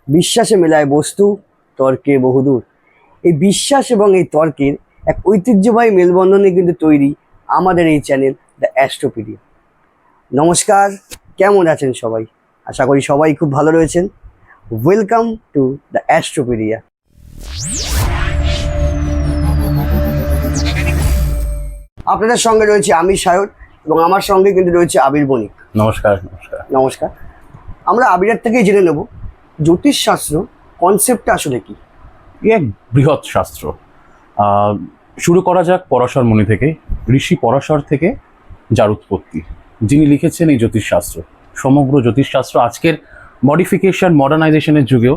বিশ্বাসে মেলায় বস্তু, তর্কে বহুদূর। এই বিশ্বাস এবং এই তর্কের এক ঐতিহ্যবাহী মেলবন্ধনে কিন্তু তৈরি আমাদের এই চ্যানেল দ্য অ্যাস্ট্রোপিডিয়া। নমস্কার, কেমন আছেন সবাই? আশা করি সবাই খুব ভালো রয়েছেন। Welcome to the Astropedia. আপনাদের সঙ্গে রয়েছে আমি সায়র এবং আমার সঙ্গে কিন্তু রয়েছে আবির বণিক। নমস্কার। নমস্কার। নমস্কার। আমরা আবিরের থেকেই জেনে নেব জ্যোতিষশাস্ত্র কনসেপ্টটা আসলে কি। এক বৃহৎ শাস্ত্র। শুরু করা যাক পরাশর মুনি থেকে। ঋষি পরাশর থেকে যার উৎপত্তি, যিনি লিখেছেন এই জ্যোতিষশাস্ত্র। সমগ্র জ্যোতিষশাস্ত্র আজকের মডিফিকেশন মডার্নাইজেশনের যুগেও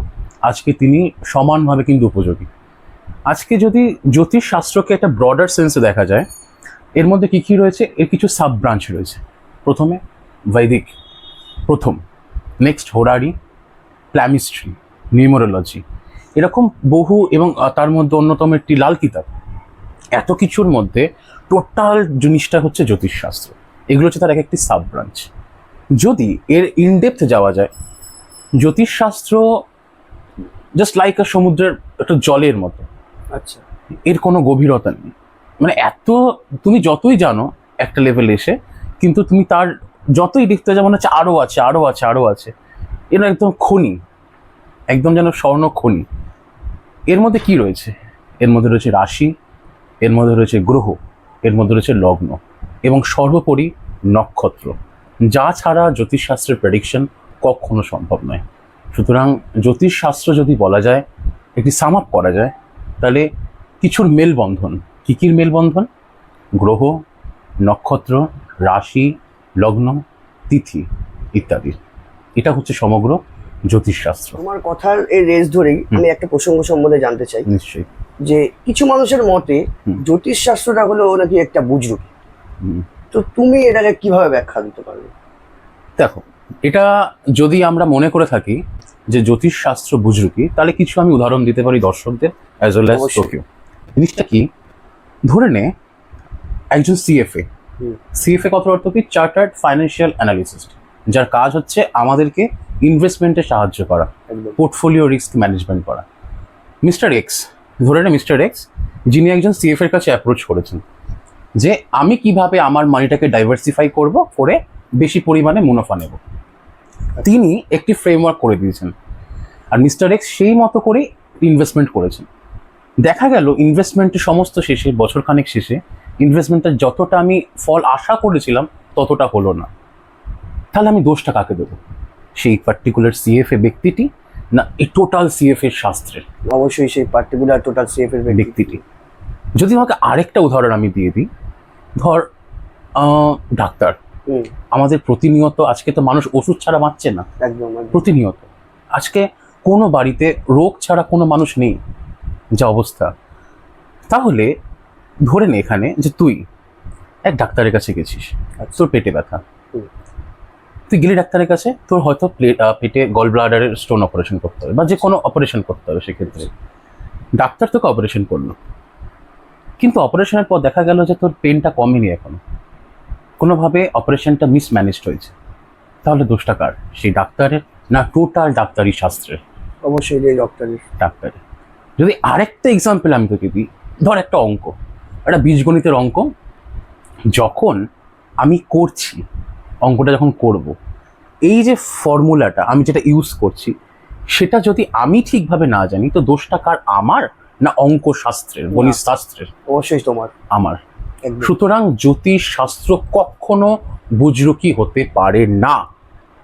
আজকে তিনি সমানভাবে কিন্তু উপযোগী। আজকে যদি জ্যোতিষশাস্ত্রকে একটা ব্রডার সেন্সে দেখা যায়, এর মধ্যে কী কী রয়েছে, এর কিছু সাব ব্রাঞ্চ রয়েছে। প্রথমে বৈদিক, প্রথম, নেক্সট হোরারি, প্ল্যামিস্ট্রি, নিউমেরোলজি, এরকম বহু, এবং তার মধ্যে অন্যতম একটি লাল কিতাব। এত কিছুর মধ্যে টোটাল জিনিসটা হচ্ছে জ্যোতিষশাস্ত্র। এগুলো হচ্ছে তার এক একটি সাব ব্রাঞ্চ। যদি এর ইনডেপথ যাওয়া যায়, জ্যোতিষশাস্ত্র জাস্ট লাইক আ সমুদ্রের একটা জলের মতো। আচ্ছা, এর কোনো গভীরতা নেই। মানে এত তুমি যতই জানো একটা লেভেলে এসে, কিন্তু তুমি তার যতই দেখতে যাবো, মনে হচ্ছে আরও আছে, আরও আছে, আরও আছে। এর একদম খনি, একদম যেন স্বর্ণ খনি। এর মধ্যে কি রয়েছে? এর মধ্যে রয়েছে রাশি, এর মধ্যে রয়েছে গ্রহ, এর মধ্যে রয়েছে লগ্ন, এবং সর্বোপরি নক্ষত্র, যা ছাড়া জ্যোতিষশাস্ত্রের প্রেডিকশন কখনো সম্ভব নয়। সুতরাং জ্যোতিষশাস্ত্র যদি বলা যায়, একটি সাম আপ করা যায়, তাহলে কিছুর মেলবন্ধন। কী কী মেলবন্ধন? গ্রহ, নক্ষত্র, রাশি, লগ্ন, তিথি ইত্যাদি। এটা হচ্ছে সমগ্র জ্যোতিষশাস্ত্র। তোমার কথার এই রেস ধরেই আমি একটা প্রসঙ্গ সম্বন্ধে জানতে চাই। নিশ্চয়ই। যে কিছু মানুষের মতে জ্যোতিষশাস্ত্রটা হলো নাকি একটা বুজরুকি। তো তুমি এটাকে কিভাবে ব্যাখ্যা দিতে পারবে? দেখো, এটা যদি আমরা মনে করে থাকি যে জ্যোতিষশাস্ত্র বুজরুকি, তাহলে কিছু আমি উদাহরণ দিতে পারি দর্শকদের অ্যাজ ওয়েল অ্যাজ তোকেও। জিনিসটা কি? ধরে নে একজন সিএফএ। সিএফএ কথার অর্থ কি? চার্টার্ড ফাইন্যান্সিয়াল অ্যানালিস্ট, যার কাজ হচ্ছে আমাদেরকে ইনভেস্টমেন্টে সাহায্য করা, পোর্টফোলিও রিস্ক ম্যানেজমেন্ট করা। মিস্টার এক্স, ধরে নে মিস্টার এক্স, যিনি একজন সিএফ এর কাছে অ্যাপ্রোচ করেছেন যে আমি কিভাবে আমার মানিটাকে ডাইভার্সিফাই করব, করে বেশি পরিমাণে মুনাফা নেব। তিনি একটি ফ্রেমওয়ার্ক করে দিয়েছেন, আর মিস্টার এক্স সেই মতো করে ইনভেস্টমেন্ট করেছেন। দেখা গেল ইনভেস্টমেন্টের সমস্ত শেষে, বছরখানেক শেষে, ইনভেস্টমেন্টের যতটা আমি ফল আশা করেছিলাম ততটা হলো না। তাহলে আমি দোষটা কাকে দেবো? সেই পার্টিকুলার সিএফএ ব্যক্তিটি, না এই টোটাল সিএফএ শাস্ত্রের? অবশ্যই সেই পার্টিকুলার টোটাল সিএফ এর ব্যক্তিটি। যদি আমাকে আরেকটা উদাহরণ আমি দিয়ে দিই, ধর ডাক্তার। আমাদের প্রতিনিয়ত, আজকে তো মানুষ ওষুধ ছাড়া বাঁচছে না, একদম প্রতিনিয়ত। আজকে কোনো বাড়িতে রোগ ছাড়া কোনো মানুষ নেই, যা অবস্থা। তাহলে ধরে নে এখানে যে তুই এক ডাক্তারের কাছে গেছিস, তোর পেটে ব্যথা। তুই গেলি ডাক্তারের কাছে, তোর হয়তো পেটে গল ব্লাডারের স্টোন অপারেশন করতে হবে, বা যে কোনো অপারেশন করতে হবে। সেক্ষেত্রে ডাক্তার তোকে অপারেশন করলো, কিন্তু অপারেশনের পর দেখা গেল যে তোর পেনটা কমেনি এখনো, কোনোভাবে অপারেশনটা মিসম্যানেজড হয়েছে। তাহলে দোষটা কার? সেই ডাক্তারের, না টোটাল ডাক্তারি শাস্ত্রের? অবশ্যই ডাক্তারের। যদি আরেকটা এক্সাম্পল আমি তোকে দিই, ধর একটা অঙ্ক, একটা বীজগণিতের অঙ্ক। যখন আমি করছি অঙ্কটা, যখন করব, এই যে ফর্মুলাটা আমি যেটা ইউজ করছি, সেটা যদি আমি ঠিকভাবে না জানি, তো দোষটা কার? আমার, না অঙ্ক শাস্ত্রের, গণিত শাস্ত্রের? অবশ্যই তোমার, আমার। সুতরাং জ্যোতিষ শাস্ত্র কখনো বুজরুকি হতে পারে না।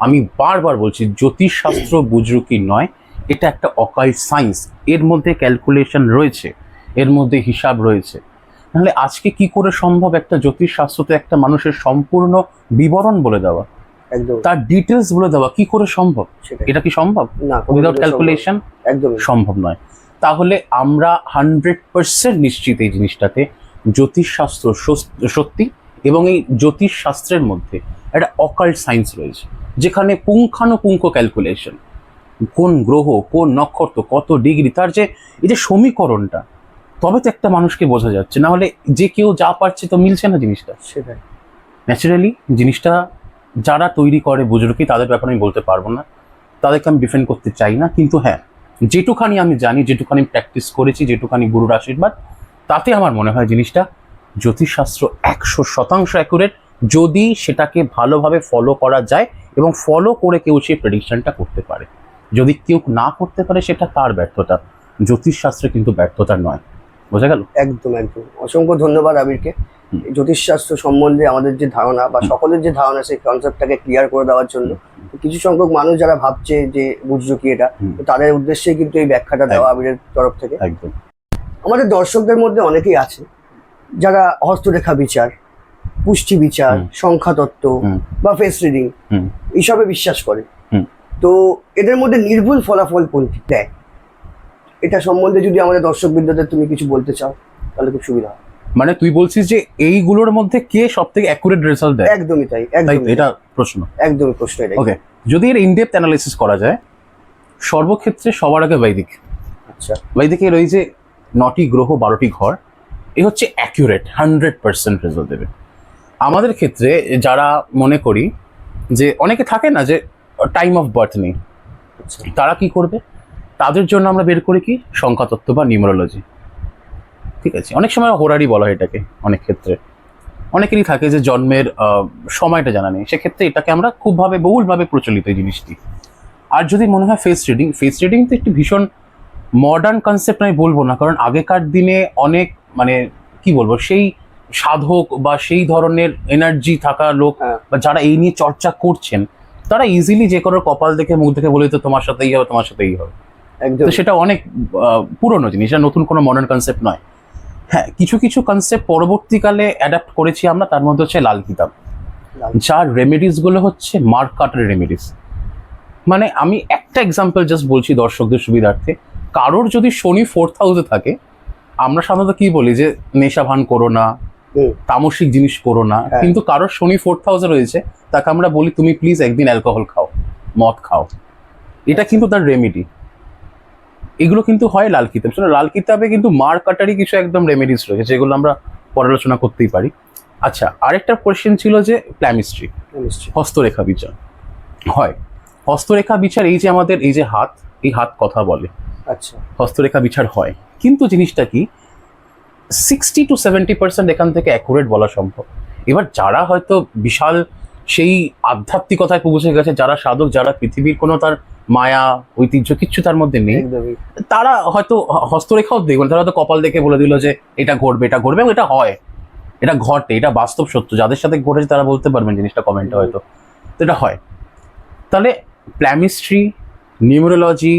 আমি বারবার বলছি, জ্যোতিষ শাস্ত্র বুজরুকি নয়, এটা একটা অকাল্ট সায়েন্স। এর মধ্যে ক্যালকুলেশন রয়েছে, এর মধ্যে হিসাব রয়েছে। নাহলে আজকে কি করে সম্ভব একটা জ্যোতিষ শাস্ত্রতে একটা মানুষের সম্পূর্ণ বিবরণ বলে দেওয়া, তার ডিটেলস বলে দেওয়া? কি করে সম্ভব? এটা কি সম্ভব? না, উইদাউট ক্যালকুলেশন সম্ভব নয়। তাহলে আমরা 100% নিশ্চিত এই জিনিসটাতে জ্যোতিষশাস্ত্র সত্যি, এবং এই জ্যোতিষ শাস্ত্রের মধ্যে একটা অকাল্ট সায়েন্স রয়েছে, যেখানে পুঙ্খানুপুঙ্খ ক্যালকুলেশন, কোন গ্রহ, কোন নক্ষত্র, কত ডিগ্রি, তার যে এই যে সমীকরণটা, তবে তো একটা মানুষকে বোঝা যাচ্ছে। না হলে যে কেউ যা পারছে তো মিলছে না জিনিসটা। সেটাই ন্যাচারালি জিনিসটা যারা তৈরি করে বুজরুকি, তাদের ব্যাপারে আমি বলতে পারবো না। তাদেরকে আমি ডিফেন্ড করতে চাই না, কিন্তু হ্যাঁ যেটুখানি আমি জানি, যেটুখানি প্র্যাকটিস করেছি, যেটুখানি গুরুর আশীর্বাদ, তাতে আমার মনে হয় জিনিসটা জ্যোতিষশাস্ত্র 100% অ্যাকুরেট, যদি সেটাকে ভালোভাবে ফলো করা যায় এবং ফলো করে কেউ সেই প্রেডিকশনটা করতে পারে। যদি কেউ না করতে পারে সেটা তার ব্যর্থতা, জ্যোতিষশাস্ত্রে কিন্তু ব্যর্থতা নয়। বোঝা গেল? একদম একদম। অসংখ্য ধন্যবাদ আবিরকে জ্যোতিষশাস্ত্র সম্বন্ধে আমাদের যে ধারণা বা সকলের যে ধারণা সেই কনসেপ্টটাকে ক্লিয়ার করে দেওয়ার জন্য। কিছু সংখ্যক মানুষ যারা ভাবছে যে বুঝছো কি এটা, তো তাদের উদ্দেশ্যেই কিন্তু এই ব্যাখ্যাটা দেওয়া আবিরের তরফ থেকে। একদম। আমাদের দর্শকদের মধ্যে অনেকেই আছে যারা হস্তরেখা বিচার, পুষ্টি বিচার, সংখ্যাতত্ত্ব বা ফেস রিডিং এইসবে বিশ্বাস করে। তো এদের মধ্যে নির্ভুল ফলাফল কোনটি দেয়, এটা সম্বন্ধে যদি আমাদের দর্শকবৃন্দদের তুমি কিছু বলতে চাও তাহলে খুব সুবিধা হয়। মানে তুই বলছিস যে এইগুলোর মধ্যে কে সব থেকে অ্যাকুরেট রেজাল্ট দেয়? একদমই তাই, তাই একদম তো, এটা প্রশ্ন। একদমই প্রশ্ন এটাই। ওকে, যদি এর ইনডেপথ অ্যানালাইসিস করা যায়, সর্বক্ষেত্রে সবার আগে বৈদিক। আচ্ছা, বৈদিকের ওই যে 9টি গ্রহ 12টি ঘর, এ হচ্ছে অ্যাকুরেট 100% রেজাল্ট দেবে। আমাদের ক্ষেত্রে যারা মনে করি যে অনেকে থাকে না যে টাইম অফ বার্থ নেই, আচ্ছা, তারা কি করবে? তাদের জন্য আমরা বের করি কি সংখ্যাতত্ত্ব বা নিউমেরোলজি। ঠিক আছে, অনেক সময় হোরারি বলা হয় এটাকে। অনেক ক্ষেত্রে অনেকেরই থাকে যে জন্মের সময়টা জানা নেই, সেক্ষেত্রে এটাকে আমরা খুবভাবে বহুলভাবে প্রচলিত এই জিনিসটি। আর যদি মনে হয় ফেস রিডিং, ফেস রিডিং তো একটি ভীষণ মডার্ন কনসেপ্ট আমি বলবো না, কারণ আগেকার দিনে অনেক মানে কি বলবো, সেই সাধক বা সেই ধরনের এনার্জি থাকা লোক বা যারা এই নিয়ে চর্চা করছেন, তারা ইজিলি যে কারোর কপাল দেখে মুখ দেখে বলে তো তোমার সাথেই হবে, তোমার সাথেই হবে। একদম। তো সেটা অনেক পুরনো জিনিস, এটা নতুন কোনো মডার্ন কনসেপ্ট নয়। হ্যাঁ, কিছু কিছু কনসেপ্ট পরবর্তীকালে অ্যাডাপ্ট করেছি আমরা, তার মধ্যে হচ্ছে লাল কিতাব, যার রেমেডিস গুলো হচ্ছে মার্ক কাটার রেমেডিস। মানে আমি একটা এক্সাম্পল জাস্ট বলছি দর্শকদের সুবিধার্থে। কারোর যদি শনি 4th হাউসে থাকে, আমরা সাধারণত কি বলি যে নেশা ভান করো না, তামসিক জিনিস করো না, কিন্তু কারোর শনি 4th হাউসে রয়েছে, তাকে আমরা বলি তুমি প্লিজ একদিন অ্যালকোহল খাও, মদ খাও। এটা কিন্তু তার রেমেডি। এগুলো কিন্তু হয় লাল কিতাব। লাল কিতাবে কিন্তু মার কাটারই কিছু একদম রেমেডিস রয়েছে, যেগুলো আমরা পর্যালোচনা করতেই পারি। আচ্ছা, আরেকটা কোয়েশ্চেন ছিল যে প্ল্যামিস্ট্রি, হস্তরেখা বিচার হয়। হস্তরেখা বিচার এই যে আমাদের এই যে হাত, এই হাত কথা বলে। আচ্ছা, হস্তরেখা বিচার হয়, কিন্তু জিনিসটা কি 60 to 70% এখান থেকে অ্যাকুরেট বলা সম্ভব। এবার যারা হয়তো বিশাল সেই আধ্যাত্মিকতায় পৌঁছে গেছে, যারা সাধক, যারা পৃথিবীর কোনো তার মায়া ঐতিহ্য কিচ্ছু তার মধ্যে নেই, তারা হয়তো হস্তরেখাও দেখবেন, তারা হয়তো কপাল দেখে বলে দিল যে এটা ঘটবে, এটা ঘটবে, এবং এটা হয়, এটা ঘটে, এটা বাস্তব সত্য। যাদের সাথে ঘটেছে তারা বলতে পারবেন জিনিসটা কমেন্টে হয়তো, তো এটা হয়। তাহলে প্ল্যামিস্ট্রি, নিউমেরোলজি,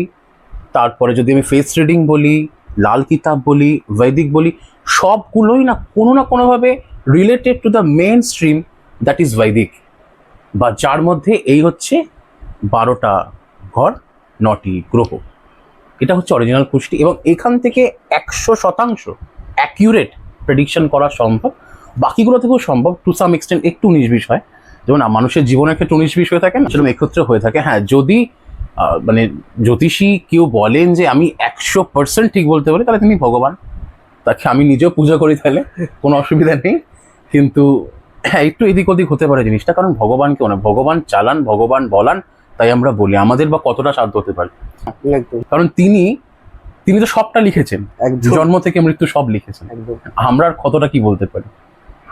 তারপরে যদি আমি ফেস রিডিং বলি, লাল কিতাব বলি, বৈদিক বলি, সবগুলোই না কোনোভাবে related to the main stream, that is বৈদিক, বা যার মধ্যে এই হচ্ছে 12টা ঘর 9টি গ্রহ। এটা হচ্ছে অরিজিনাল পুষ্টি, এবং এখান থেকে 100% অ্যাকিউরেট প্রেডিকশন করা সম্ভব। বাকিগুলো থেকেও সম্ভব, টু সাম এক্সটেন্ট একটু 19-20 হয়, যেমন মানুষের জীবনের ক্ষেত্রে 19-20 হয়ে থাকে না, সেরকম এক্ষেত্রে হয়ে থাকে। হ্যাঁ, যদি মানে জ্যোতিষী কেউ বলেন যে আমি 100% ঠিক বলতে পারি, তাহলে তিনি ভগবান, তাকে আমি নিজেও পূজা করি, তাহলে কোনো অসুবিধা নেই। কিন্তু হ্যাঁ, একটু এদিক ওদিক হতে পারে জিনিসটা, কারণ ভগবান কেউ না, ভগবান চালান, ভগবান বলান, তাই আমরা বলি। আমাদের বা কতটা সাধ্য হতে পারে, কারণ তিনি তো সবটা লিখেছেন, জন্ম থেকে মৃত্যু সব লিখেছেন। আমরা আর কতটা কি বলতে পারি,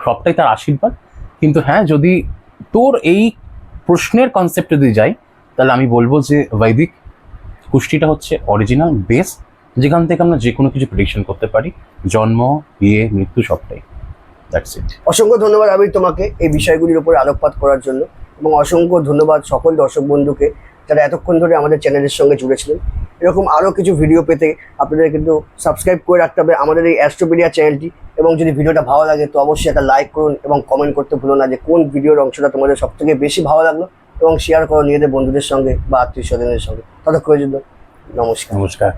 সবটাই তার আশীর্বাদ। কিন্তু হ্যাঁ, যদি তোর এই প্রশ্নের কনসেপ্টে দিয়ে যাই, তাহলে আমি বলবো যে বৈদিক পুষ্টিটা হচ্ছে অরিজিনাল বেস, যেখান থেকে আমরা যে কোনো কিছু প্রেডিকশন করতে পারি, জন্ম, বিয়ে, মৃত্যু, সবটাই। That's it. অসংখ্য ধন্যবাদ আবির তোমাকে এই বিষয়গুলির উপরে আলোকপাত করার জন্য, এবং অসংখ্য ধন্যবাদ সকল দর্শক বন্ধুকে যারা এতক্ষণ ধরে আমাদের চ্যানেলের সঙ্গে জুড়েছিলেন। এরকম আরও কিছু ভিডিও পেতে আপনাদের কিন্তু সাবস্ক্রাইব করে রাখতে হবে আমাদের এই অ্যাস্ট্রোপিডিয়া চ্যানেলটি, এবং যদি ভিডিওটা ভালো লাগে তো অবশ্যই একটা লাইক করুন এবং কমেন্ট করতে ভুলো না যে কোন ভিডিওর অংশটা তোমাদের সবথেকে বেশি ভালো লাগলো, এবং শেয়ার করো নিজেদের বন্ধুদের সঙ্গে বা আত্মীয় স্বজনের সঙ্গে। ততক্ষণের জন্য নমস্কার।